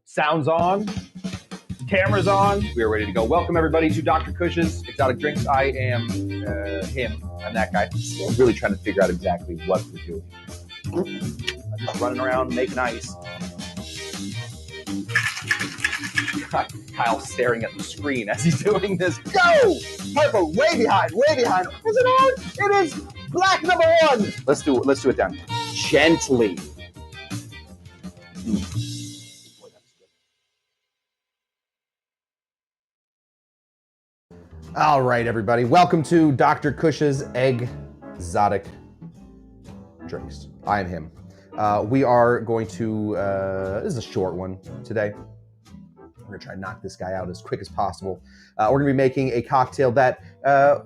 Sounds on, cameras on. We are ready to go. Welcome everybody to Dr. Kush's Exotic Drinks. I am him. I'm that guy. I'm really trying to figure out exactly what we're doing. I'm just running around making ice. Kyle's staring at the screen as he's doing this. Go! Purple, way behind, way behind. Is it on? It is black number one. Let's do it down. Gently. All right, everybody. Welcome to Dr. Kush's Exotic Drinks. I am him. We are going to, this is a short one today. We're gonna try and knock this guy out as quick as possible. We're gonna be making a cocktail that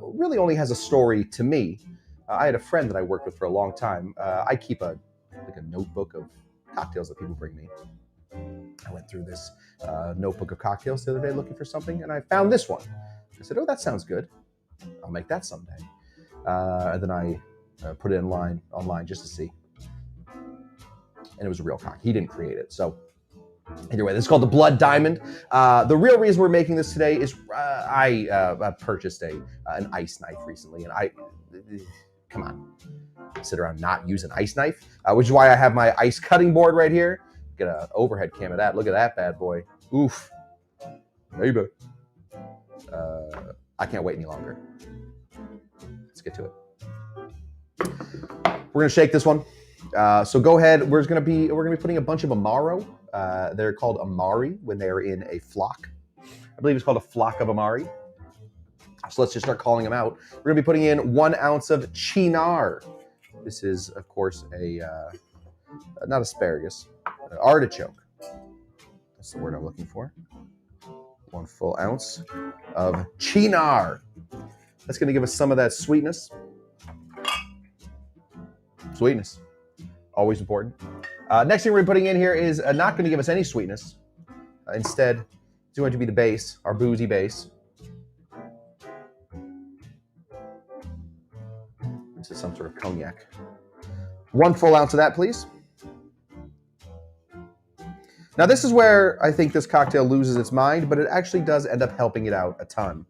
really only has a story to me. I had a friend that I worked with for a long time. I keep a notebook of cocktails that people bring me. I went through this notebook of cocktails the other day looking for something, and I found this one. I said, oh, that sounds good. I'll make that someday. And then I put it online just to see. And it was a real cocktail. He didn't create it. So either way, this is called the Blood Diamond. The real reason we're making this today is I purchased an ice knife recently. And come on, sit around not use an ice knife, which is why I have my ice cutting board right here. Get an overhead cam of that. Look at that bad boy. Oof. Maybe. I can't wait any longer. Let's get to it. We're gonna shake this one. So go ahead. We're gonna be putting a bunch of Amaro. They're called Amari when they're in a flock. I believe it's called a flock of Amari. So let's just start calling them out. We're gonna be putting in 1 ounce of Cynar. This is, of course, not asparagus, artichoke. That's the word I'm looking for. 1 full ounce of Cynar. That's going to give us some of that sweetness. Sweetness, always important. Next thing we're putting in here is not going to give us any sweetness. Instead, it's going to be the base, our boozy base. This is some sort of cognac. 1 full ounce of that, please. Now, this is where I think this cocktail loses its mind, but it actually does end up helping it out a ton.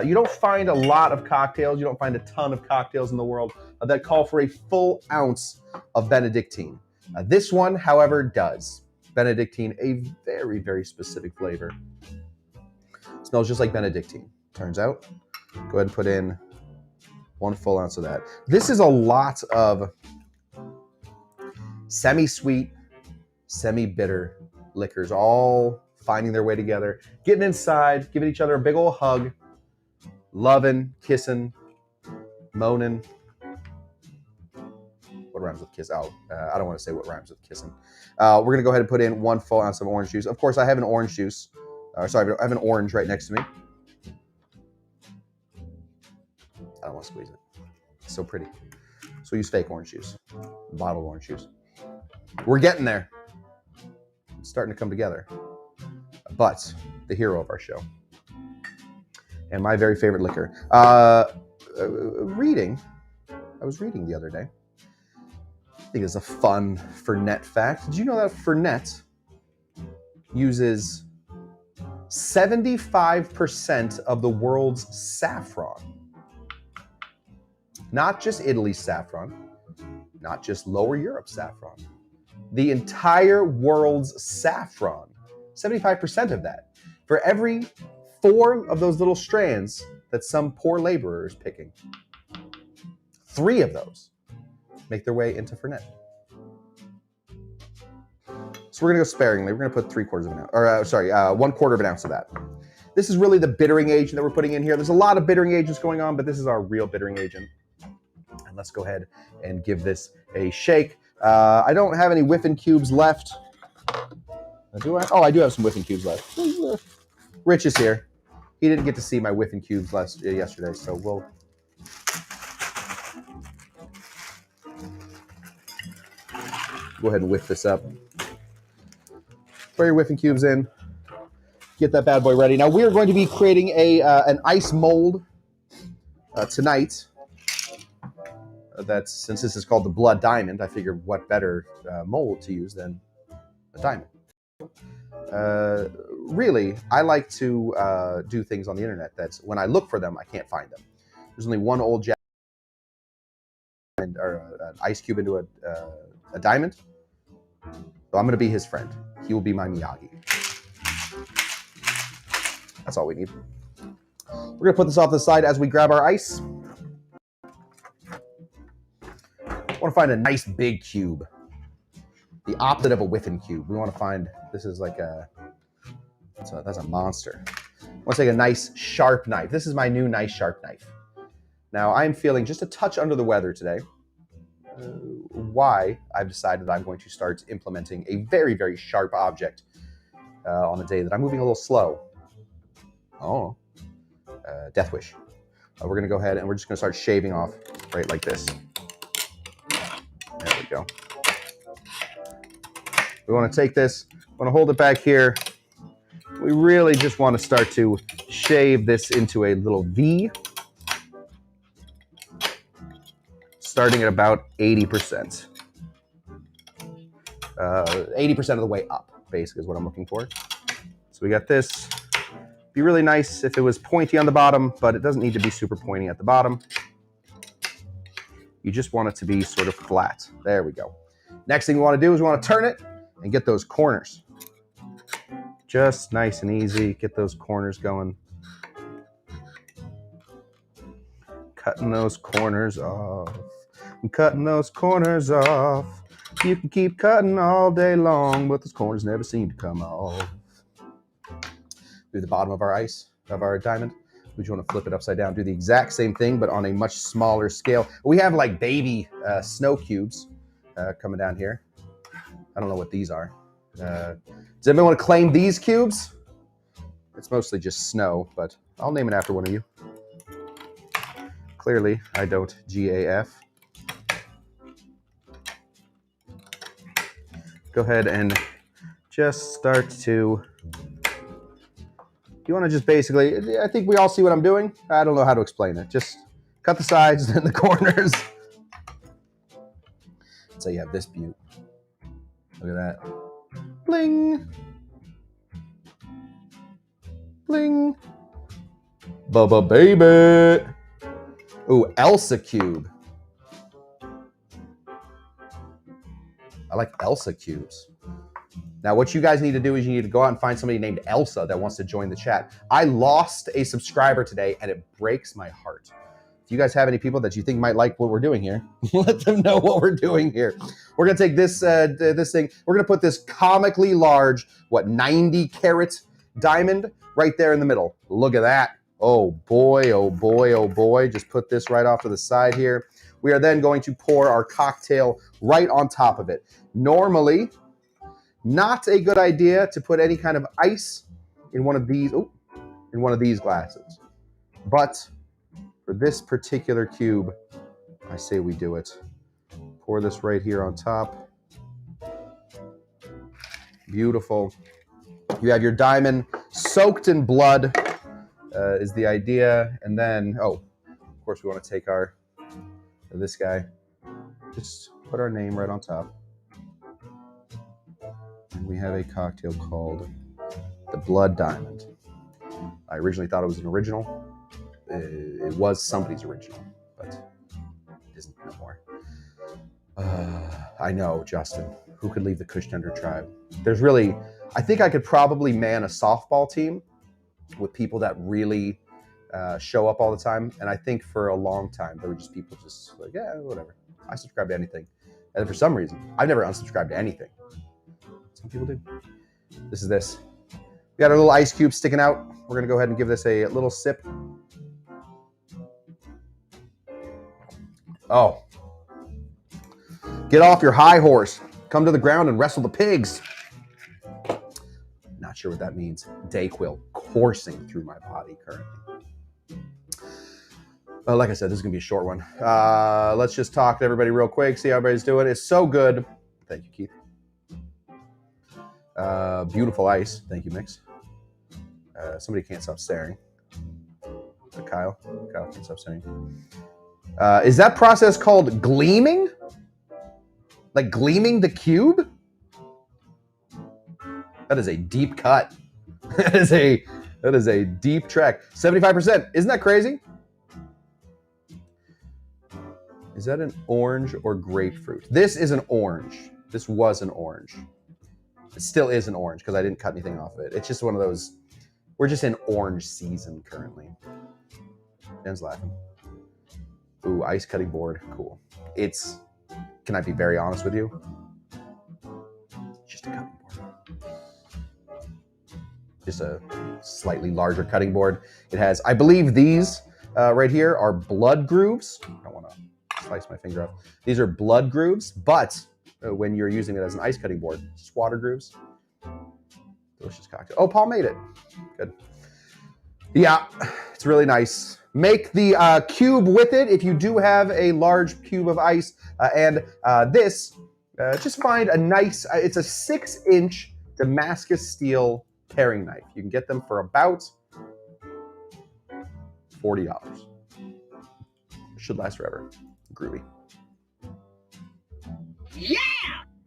You don't find a lot of cocktails, you don't find a ton of cocktails in the world that call for a full ounce of Benedictine. This one, however, does. Benedictine, a very, very specific flavor. It smells just like Benedictine, turns out. Go ahead and put in 1 full ounce of that. This is a lot of semi-sweet, semi-bitter liquors all finding their way together, getting inside, giving each other a big old hug, loving, kissing, moaning. What rhymes with kiss? Oh, I don't want to say what rhymes with kissing. We're going to go ahead and put in 1 full ounce of orange juice. Of course, I have an orange juice. Sorry, I have an orange right next to me. I don't want to squeeze it. It's so pretty. So use fake orange juice, bottled orange juice. We're getting there. It's starting to come together. But the hero of our show and my very favorite liquor. I was reading the other day. I think it's a fun Fernet fact. Did you know that Fernet uses 75% of the world's saffron? Not just Italy's saffron, not just Lower Europe's saffron. The entire world's saffron, 75% of that. For every 4 of those little strands that some poor laborer is picking, 3 of those make their way into Fernet. So we're gonna go sparingly. We're gonna put 3/4 of an ounce, or 1/4 of an ounce of that. This is really the bittering agent that we're putting in here. There's a lot of bittering agents going on, but this is our real bittering agent. And let's go ahead and give this a shake. I don't have any whiffing cubes left. Do I? Oh, I do have some whiffing cubes left. Rich is here. He didn't get to see my whiffing cubes yesterday, so we'll... go ahead and whiff this up. Throw your whiffing cubes in. Get that bad boy ready. Now, we are going to be creating an ice mold tonight. Since this is called the Blood Diamond, I figured what better mold to use than a diamond. really, I like to do things on the internet that's when I look for them, I can't find them. There's only one old Jack or an ice cube into a diamond. So I'm going to be his friend. He will be my Miyagi. That's all we need. We're going to put this off to the side as we grab our ice. I want to find a nice big cube. The opposite of a whiffing cube. We want to find, this is like that's a monster. I want to take a nice sharp knife. This is my new nice sharp knife. Now I'm feeling just a touch under the weather today. Why I've decided I'm going to start implementing a very, very sharp object on a day that I'm moving a little slow. Oh, Death Wish. We're going to go ahead and we're just going to start shaving off right like this. There we go. We want to take this, want to hold it back here. We really just want to start to shave this into a little V. Starting at about 80%. 80% of the way up, basically, is what I'm looking for. So we got this. Be really nice if it was pointy on the bottom, but it doesn't need to be super pointy at the bottom. You just want it to be sort of flat. There we go. Next thing we want to do is we want to turn it and get those corners. Just nice and easy. Get those corners going. Cutting those corners off. I'm cutting those corners off. You can keep cutting all day long, but those corners never seem to come off. Do the bottom of our ice, of our diamond. We just want to flip it upside down. Do the exact same thing, but on a much smaller scale. We have like baby snow cubes coming down here. I don't know what these are. Does anybody want to claim these cubes? It's mostly just snow, but I'll name it after one of you. Clearly, I don't GAF. Go ahead and just start to, you want to just basically, I think we all see what I'm doing. I don't know how to explain it. Just cut the sides and the corners. So you have this beaut. Look at that. Bling. Bling. Bubba baby. Ooh, Elsa cube. I like Elsa cubes. Now, what you guys need to do is you need to go out and find somebody named Elsa that wants to join the chat. I lost a subscriber today, and it breaks my heart. If you guys have any people that you think might like what we're doing here, let them know what we're doing here. We're going to take this this thing. We're going to put this comically large, 90 carat diamond right there in the middle. Look at that. Oh, boy, oh, boy, oh, boy. Just put this right off to the side here. We are then going to pour our cocktail right on top of it. Normally, not a good idea to put any kind of ice in one of these, glasses. But for this particular cube, I say we do it. Pour this right here on top. Beautiful. You have your diamond soaked in blood is the idea. And then, of course, we want to take this guy. Just put our name right on top. And we have a cocktail called the Blood Diamond. I originally thought it was an original. It was somebody's original, but it isn't no more. I know, Justin. Who could leave the Kushtender tribe? There's really, I think I could probably man a softball team with people that really show up all the time. And I think for a long time, there were just people just like, yeah, whatever. I subscribe to anything. And for some reason, I've never unsubscribed to anything. Some people do. This is this. We got our little ice cube sticking out. We're going to go ahead and give this a little sip. Oh. Get off your high horse. Come to the ground and wrestle the pigs. Not sure what that means. Dayquil coursing through my body currently. Like I said, this is going to be a short one. Let's just talk to everybody real quick, see how everybody's doing. It's so good. Thank you, Keith. Beautiful ice. Thank you, Mix. Somebody can't stop staring. Kyle can't stop staring. Is that process called gleaming? Like gleaming the cube? That is a deep cut. That is a deep track. 75%. Isn't that crazy? Is that an orange or grapefruit? This is an orange. This was an orange. It still is an orange because I didn't cut anything off of it. It's just one of those. We're just in orange season currently. Ben's laughing. Ooh, ice cutting board. Cool. It's, can I be very honest with you? Just a cutting board. Just a slightly larger cutting board. It has, I believe these right here are blood grooves. I don't want to slice my finger off. These are blood grooves, but when you're using it as an ice cutting board, just water grooves. Delicious cocktail. Oh, Paul made it. Good. Yeah, it's really nice. Make the cube with it if you do have a large cube of ice. Just find a nice, it's a 6-inch Damascus Steel paring knife. You can get them for about $40. Should last forever. Groovy. Yeah!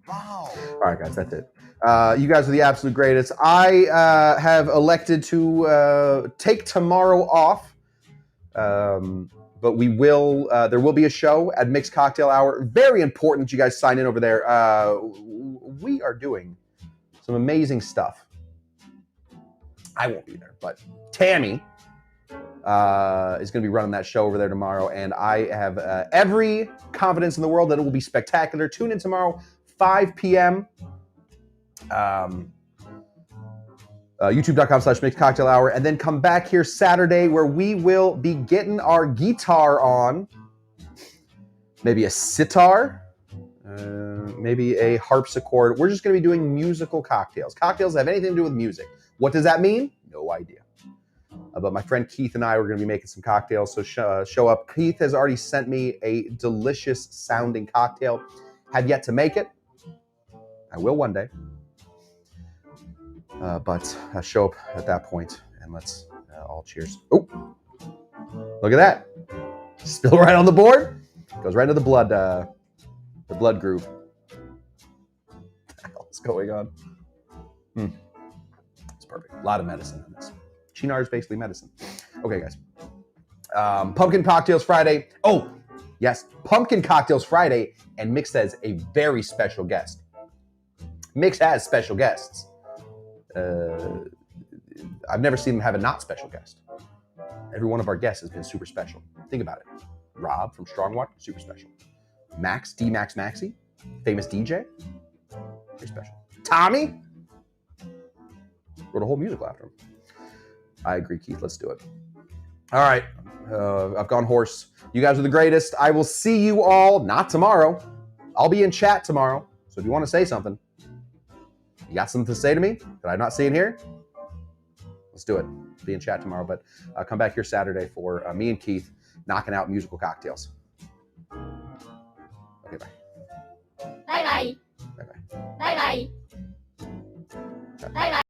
Wow. All right, guys, that's it. You guys are the absolute greatest. I have elected to take tomorrow off. But we will, there will be a show at Mixed Cocktail Hour. Very important that you guys sign in over there. We are doing some amazing stuff. I won't be there, but Tammy is going to be running that show over there tomorrow. And I have every confidence in the world that it will be spectacular. Tune in tomorrow, 5 p.m. YouTube.com/Mixed Cocktail Hour, and then come back here Saturday where we will be getting our guitar on, maybe a sitar, maybe a harpsichord. We're just going to be doing musical cocktails. Cocktails that have anything to do with music. What does that mean? No idea. But my friend Keith and I were going to be making some cocktails, so show up. Keith has already sent me a delicious sounding cocktail. Have yet to make it. I will one day. But show up at that point and let's all cheers. Oh, look at that. Spill right on the board. Goes right into the blood groove. What the hell is going on? It's perfect. A lot of medicine in this. Cynar is basically medicine. Okay, guys. Pumpkin Cocktails Friday. Oh, yes. Pumpkin Cocktails Friday. And Mix has a very special guest. Mix has special guests. I've never seen them have a not special guest. Every one of our guests has been super special. Think about it. Rob from Strongwater, super special. Max, D-Max Maxi, famous DJ, very special. Tommy, wrote a whole musical after him. I agree, Keith. Let's do it. All right. I've gone hoarse. You guys are the greatest. I will see you all, not tomorrow. I'll be in chat tomorrow. So if you want to say something, you got something to say to me that I'm not seeing here? Let's do it. Be in chat tomorrow, but come back here Saturday for me and Keith knocking out musical cocktails. Okay, bye. Bye-bye. Bye-bye. Bye-bye. Bye-bye.